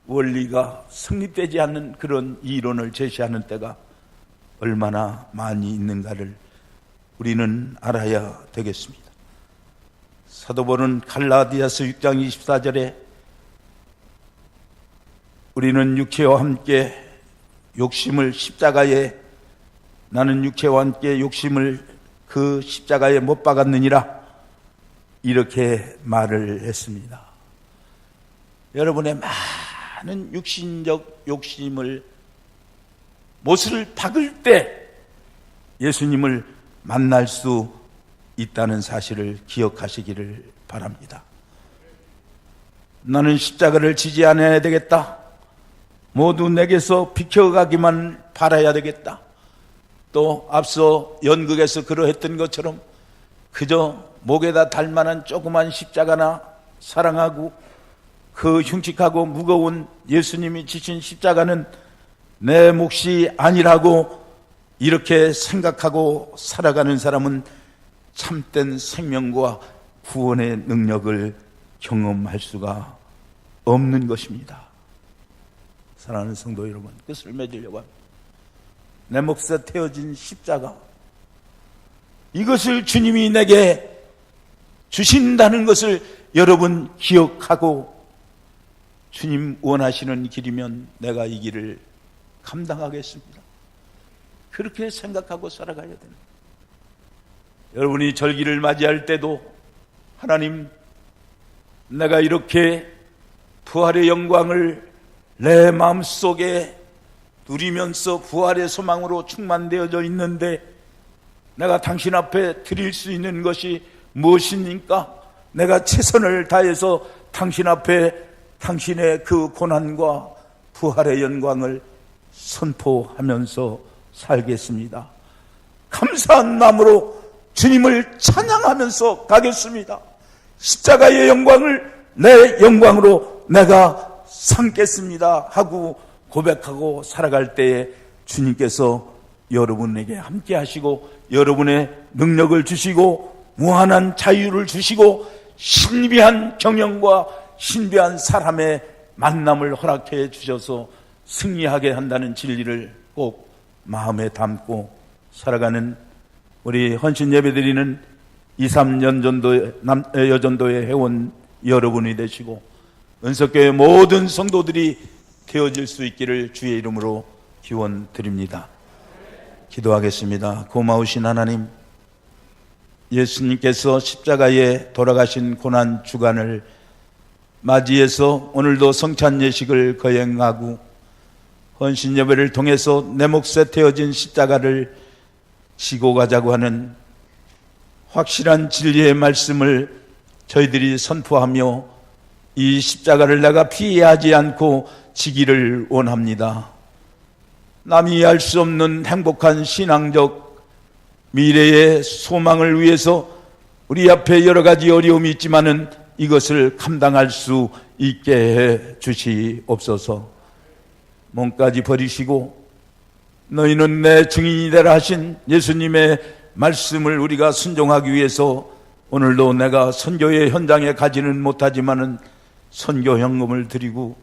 원리가 성립되지 않는 그런 이론을 제시하는 때가 얼마나 많이 있는가를 우리는 알아야 되겠습니다. 사도 바울은 갈라디아서 6장 24절에 우리는 육체와 함께 욕심을 십자가에, 나는 육체와 함께 욕심을 그 십자가에 못 박았느니라 이렇게 말을 했습니다. 여러분의 많은 육신적 욕심을 못을 박을 때 예수님을 만날 수 있다는 사실을 기억하시기를 바랍니다. 나는 십자가를 지지 않아야 되겠다. 모두 내게서 비켜가기만 바라야 되겠다. 또 앞서 연극에서 그러했던 것처럼 그저 목에다 달 만한 조그만 십자가나 사랑하고 그 흉측하고 무거운 예수님이 지신 십자가는 내 몫이 아니라고 이렇게 생각하고 살아가는 사람은 참된 생명과 구원의 능력을 경험할 수가 없는 것입니다. 사랑하는 성도 여러분, 그것을 맺으려고 합니다. 내 몫에 태워진 십자가, 이것을 주님이 내게 주신다는 것을 여러분 기억하고 주님 원하시는 길이면 내가 이 길을 감당하겠습니다. 그렇게 생각하고 살아가야 됩니다. 여러분이 절기를 맞이할 때도 하나님, 내가 이렇게 부활의 영광을 내 마음속에 누리면서 부활의 소망으로 충만되어져 있는데 내가 당신 앞에 드릴 수 있는 것이 무엇입니까? 내가 최선을 다해서 당신 앞에 당신의 그 고난과 부활의 영광을 선포하면서 살겠습니다. 감사한 마음으로 주님을 찬양하면서 가겠습니다. 십자가의 영광을 내 영광으로 내가 삼겠습니다 하고 고백하고 살아갈 때에 주님께서 여러분에게 함께 하시고 여러분의 능력을 주시고 무한한 자유를 주시고 신비한 경영과 신비한 사람의 만남을 허락해 주셔서 승리하게 한다는 진리를 꼭 마음에 담고 살아가는 우리 헌신 예배드리는 2, 3년 전도의 여전도의 회원 여러분이 되시고 은석교회 모든 성도들이 되어질 수 있기를 주의 이름으로 기원 드립니다. 기도하겠습니다. 고마우신 하나님, 예수님께서 십자가에 돌아가신 고난 주간을 맞이해서 오늘도 성찬 예식을 거행하고 헌신 예배를 통해서 내 몫에 태워진 십자가를 지고 가자고 하는 확실한 진리의 말씀을 저희들이 선포하며 이 십자가를 내가 피하지 않고 지기를 원합니다. 남이 알 수 없는 행복한 신앙적 미래의 소망을 위해서 우리 앞에 여러 가지 어려움이 있지만은 이것을 감당할 수 있게 해 주시옵소서. 몸까지 버리시고 너희는 내 증인이 되라 하신 예수님의 말씀을 우리가 순종하기 위해서 오늘도 내가 선교의 현장에 가지는 못하지만은 선교 헌금을 드리고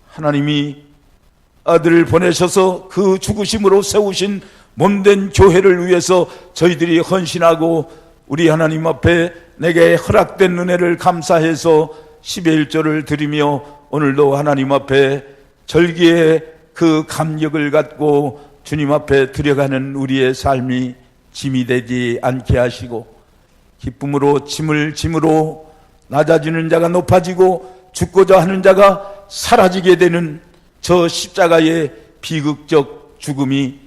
하나님이 아들을 보내셔서 그 죽으심으로 세우신 몸된 교회를 위해서 저희들이 헌신하고 우리 하나님 앞에 내게 허락된 은혜를 감사해서 10의 1조를 드리며 오늘도 하나님 앞에 절기의 그 감격을 갖고 주님 앞에 드려가는 우리의 삶이 짐이 되지 않게 하시고 기쁨으로 짐으로 낮아지는 자가 높아지고 죽고자 하는 자가 사라지게 되는 저 십자가의 비극적 죽음이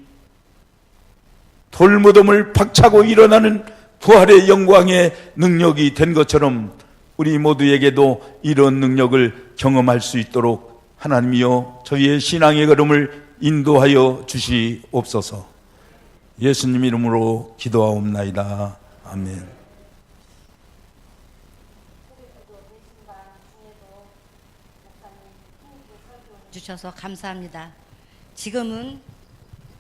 돌무덤을 박차고 일어나는 부활의 영광의 능력이 된 것처럼 우리 모두에게도 이런 능력을 경험할 수 있도록 하나님이여 저희의 신앙의 걸음을 인도하여 주시옵소서. 예수님 이름으로 기도하옵나이다. 아멘. 주셔서 감사합니다. 지금은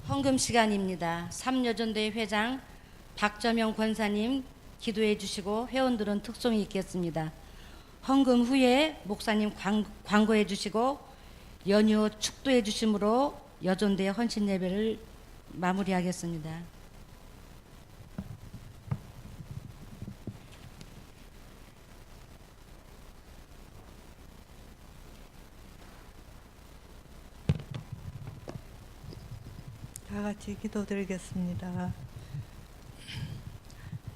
헌금 시간입니다. 3여전도회 회장 박점영 권사님 기도해 주시고 회원들은 특송이 있겠습니다. 헌금 후에 목사님 광고해 주시고 연휴 축도해 주심으로 여전도의 헌신 예배를 마무리하겠습니다. 다 같이 기도드리겠습니다.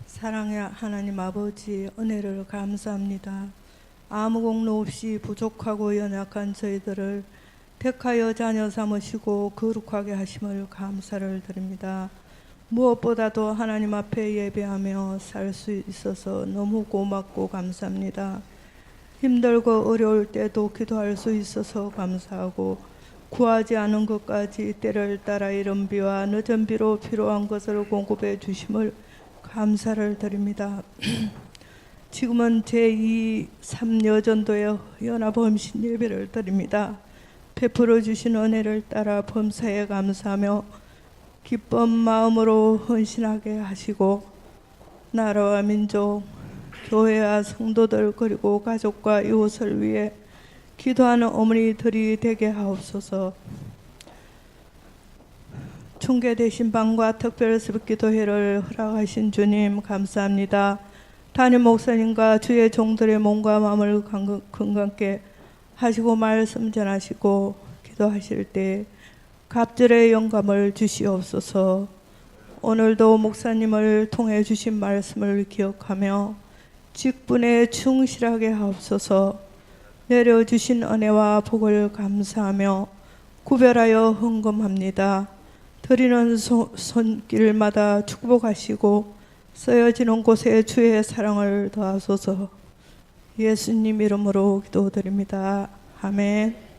사랑의 하나님 아버지, 은혜를 감사합니다. 아무 공로 없이 부족하고 연약한 저희들을 택하여 자녀 삼으시고 거룩하게 하심을 감사를 드립니다. 무엇보다도 하나님 앞에 예배하며 살 수 있어서 너무 고맙고 감사합니다. 힘들고 어려울 때도 기도할 수 있어서 감사하고 구하지 않은 것까지 때를 따라 이른 비와 늦은 비로 필요한 것을 공급해 주심을 감사를 드립니다. 지금은 제2, 3여전도의 연합헌신 예배를 드립니다. 베풀어 주신 은혜를 따라 범사에 감사하며 기쁜 마음으로 헌신하게 하시고 나라와 민족, 교회와 성도들 그리고 가족과 이웃을 위해 기도하는 어머니들이 되게 하옵소서. 총계 대신 방과 특별 새벽기도회를 허락하신 주님 감사합니다. 담임 목사님과 주의 종들의 몸과 마음을 건강케 하시고 말씀 전하시고 기도하실 때 갑절의 영감을 주시옵소서. 오늘도 목사님을 통해 주신 말씀을 기억하며 직분에 충실하게 하옵소서. 내려주신 은혜와 복을 감사하며 구별하여 헌금합니다. 드리는 손길마다 축복하시고 쓰여지는 곳에 주의 사랑을 더하소서. 예수님 이름으로 기도드립니다. 아멘.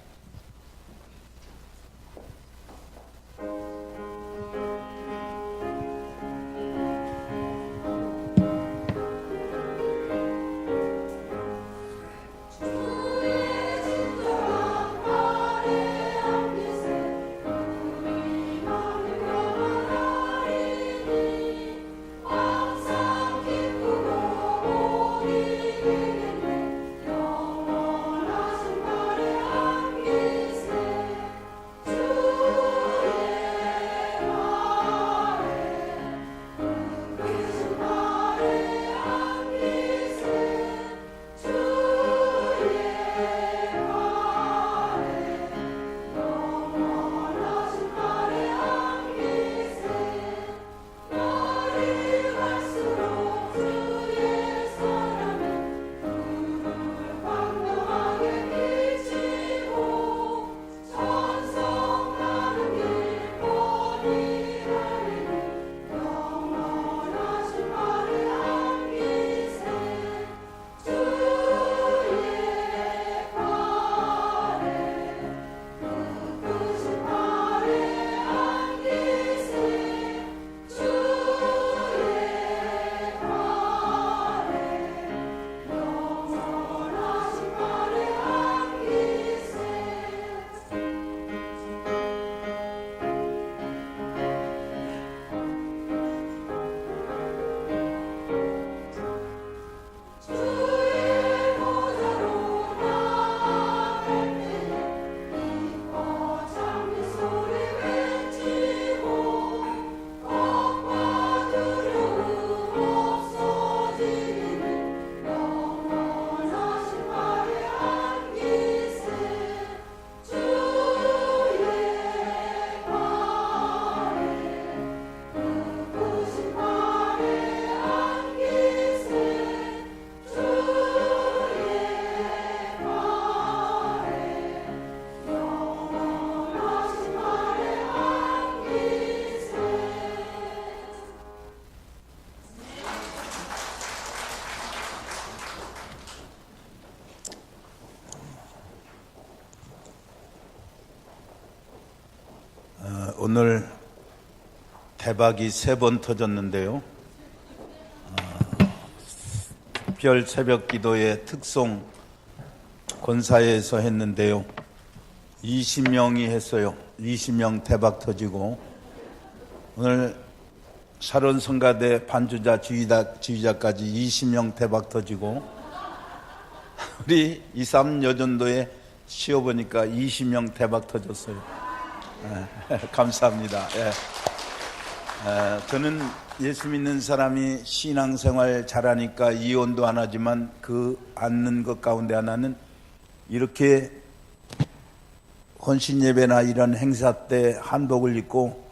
오늘 대박이 3번 터졌는데요. 특별 새벽 기도의 특송 권사회에서 했는데요. 20명이 했어요. 20명 대박 터지고, 오늘 샤론 성가대 반주자 지휘자까지 20명 대박 터지고, 우리 23 여전도에 쉬어보니까 20명 대박 터졌어요. 감사합니다. 저는 예수 믿는 사람이 신앙생활 잘하니까 이혼도 안 하지만 그 않는 것 가운데 하나는 이렇게 헌신 예배나 이런 행사 때 한복을 입고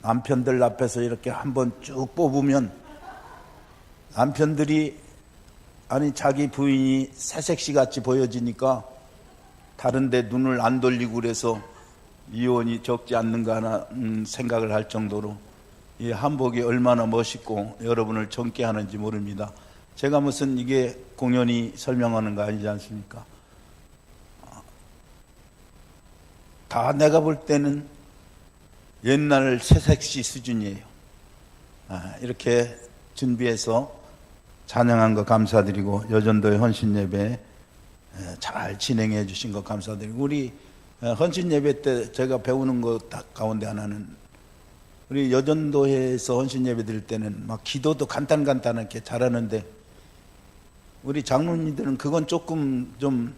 남편들 앞에서 이렇게 한번 쭉 뽑으면 남편들이 자기 부인이 새색시 같이 보여지니까 다른데 눈을 안 돌리고 그래서 이혼이 적지 않는가 하는 생각을 할 정도로 이 한복이 얼마나 멋있고 여러분을 젊게 하는지 모릅니다. 제가 무슨 이게 공연히 설명하는 거 아니지 않습니까? 다 내가 볼 때는 옛날 새색시 수준이에요. 이렇게 준비해서 찬양한 거 감사드리고, 여전도의 헌신 예배 잘 진행해 주신 거 감사드리고, 우리 헌신 예배 때 제가 배우는 것 가운데 하나는, 우리 여전도에서 헌신 예배 드릴 때는 막 기도도 간단하게 잘하는데, 우리 장로님들은 그건 조금 좀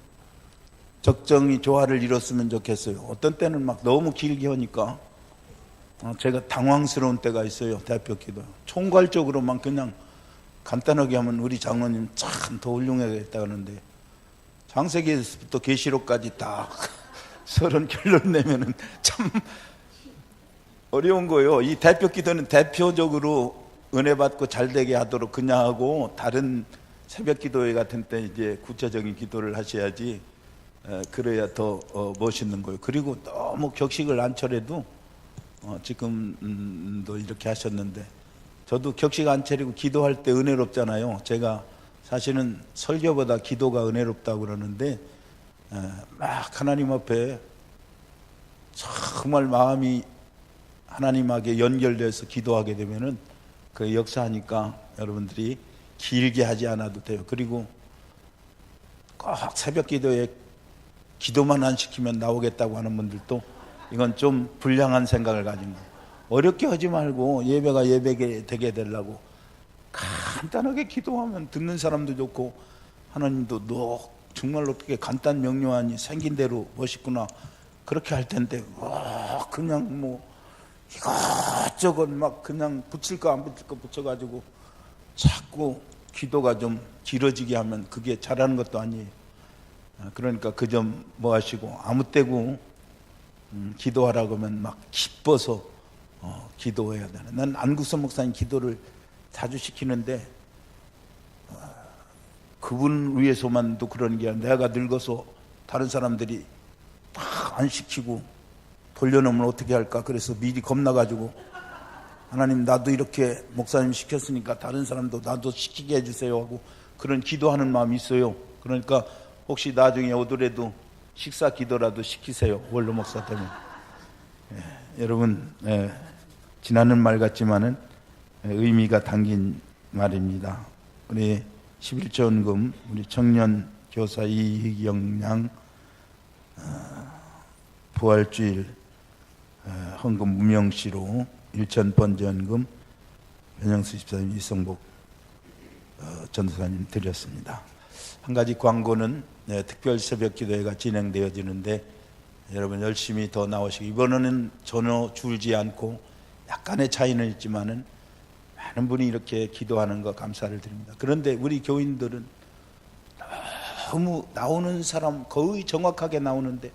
적정히 조화를 이뤘으면 좋겠어요. 어떤 때는 막 너무 길게 하니까 제가 당황스러운 때가 있어요. 대표 기도 총괄적으로만 그냥 간단하게 하면 우리 장로님 참 더 훌륭하겠다 하는데, 창세기에서부터 계시록까지 다 서론 결론 내면은 참 어려운 거예요. 이 대표 기도는 대표적으로 은혜 받고 잘 되게 하도록 그냥 하고, 다른 새벽 기도회 같은 때 이제 구체적인 기도를 하셔야지, 그래야 더 멋있는 거예요. 그리고 너무 격식을 안 차려도 지금도 이렇게 하셨는데, 저도 격식 안 차리고 기도할 때 은혜롭잖아요. 제가 사실은 설교보다 기도가 은혜롭다고 그러는데, 막 하나님 앞에 정말 마음이 하나님에게 연결돼서 기도하게 되면은 그 역사하니까 여러분들이 길게 하지 않아도 돼요. 그리고 꼭 새벽 기도에 기도만 안 시키면 나오겠다고 하는 분들도 이건 좀 불량한 생각을 가진 거예요. 어렵게 하지 말고 예배가 예배게 되게 되려고 간단하게 기도하면 듣는 사람도 좋고, 하나님도 너 정말 어떻게 간단 명료하니 생긴 대로 멋있구나 그렇게 할 텐데, 그냥 뭐 이것저것 막 그냥 붙일 거 안 붙일 거 붙여가지고 자꾸 기도가 좀 길어지게 하면 그게 잘하는 것도 아니에요. 그러니까 그 점 뭐 하시고, 아무 때고 기도하라고 하면 막 기뻐서 기도해야 되는. 난 안국선 목사님 기도를 자주 시키는데, 그분 위해서만도 그러는 게 아니라 내가 늙어서 다른 사람들이 다 안 시키고 돌려놓으면 어떻게 할까, 그래서 미리 겁나가지고 하나님 나도 이렇게 목사님 시켰으니까 다른 사람도 나도 시키게 해주세요 하고 그런 기도하는 마음이 있어요. 그러니까 혹시 나중에 오더라도 식사 기도라도 시키세요, 원로 목사 때문에. 여러분, 지나는 말 같지만은 의미가 담긴 말입니다. 우리 11조원금 우리 청년 교사 이희경 양 부활주일 헌금 무명시로 1천 번제원금 변영수 집사님, 이성복 전도사님 드렸습니다. 한 가지 광고는 특별 새벽 기도회가 진행되어지는데, 여러분 열심히 더 나오시고, 이번에는 전혀 줄지 않고 약간의 차이는 있지만은 많은 분이 이렇게 기도하는 거 감사를 드립니다. 그런데 우리 교인들은 너무 나오는 사람 거의 정확하게 나오는데,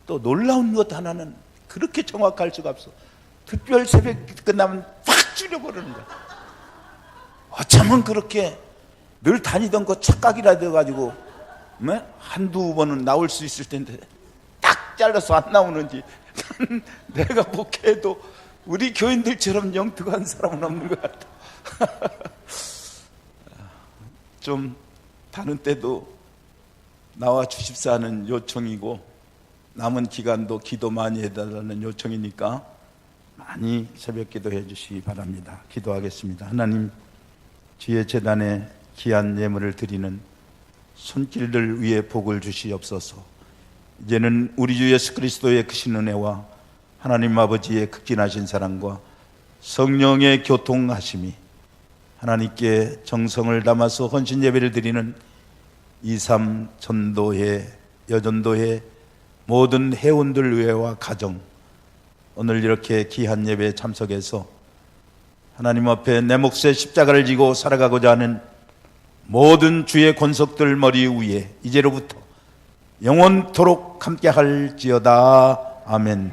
또 놀라운 것 하나는 그렇게 정확할 수가 없어. 특별 새벽 끝나면 팍 줄여버리는 거야. 어쩌면 그렇게 늘 다니던 거 착각이라 돼가지고 한두 번은 나올 수 있을 텐데 딱 잘라서 안 나오는지 내가 목회해도 우리 교인들처럼 영특한 사람은 없는 것 같아. 좀 다른 때도 나와 주십사 하는 요청이고 남은 기간도 기도 많이 해달라는 요청이니까 많이 새벽 기도해 주시기 바랍니다. 기도하겠습니다. 하나님, 주의 제단에 귀한 예물을 드리는 손길들 위에 복을 주시옵소서. 이제는 우리 주 예수 그리스도의 크신 은혜와 하나님 아버지의 극진하신 사랑과 성령의 교통하심이 하나님께 정성을 담아서 헌신 예배를 드리는 2.3 전도회, 여전도회 모든 회원들 의회와 가정, 오늘 이렇게 귀한 예배에 참석해서 하나님 앞에 내 몫의 십자가를 지고 살아가고자 하는 모든 주의 권속들 머리 위에 이제로부터 영원토록 함께 할지어다. 아멘.